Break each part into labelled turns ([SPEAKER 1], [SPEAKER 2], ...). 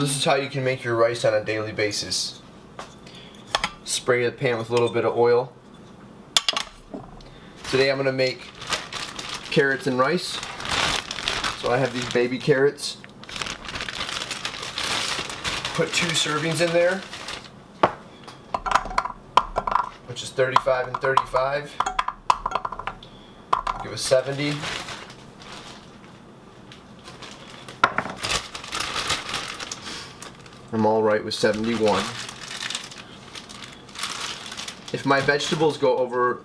[SPEAKER 1] So this is how you can make your rice on a daily basis. Spray the pan with a little bit of oil. Today I'm going to make carrots and rice. So I have these baby carrots. Put 2 servings in there, which is 35 and 35. Give us 70. I'm all right with 71. If my vegetables go over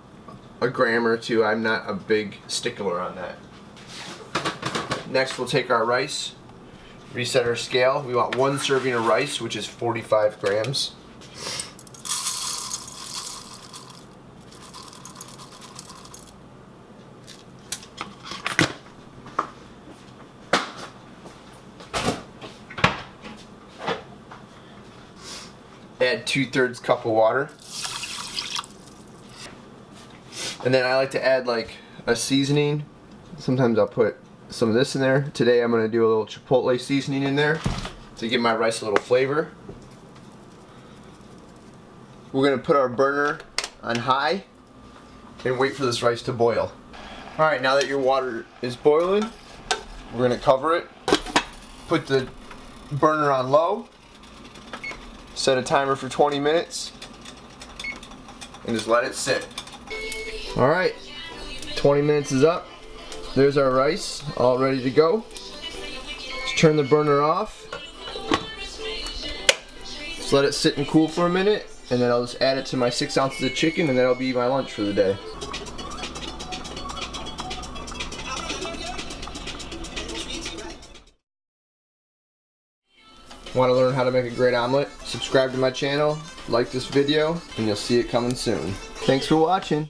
[SPEAKER 1] a gram or 2, I'm not a big stickler on that. Next we'll take our rice, reset our scale. We want 1 serving of rice, which is 45 grams. Add 2/3 cup of water. And then I like to add like a seasoning. Sometimes I'll put some of this in there. Today I'm going to do a little chipotle seasoning in there to give my rice a little flavor. We're going to put our burner on high and wait for this rice to boil. Alright, now that your water is boiling, we're going to cover it. Put the burner on low. Set a timer for 20 minutes and just let it sit. Alright, 20 minutes is up. There's our rice, all ready to go. Let's turn the burner off. Just let it sit and cool for a minute, and then I'll just add it to my 6 ounces of chicken, and that'll be my lunch for the day. Want to learn how to make a great omelet? Subscribe to my channel, like this video, and you'll see it coming soon. Thanks for watching.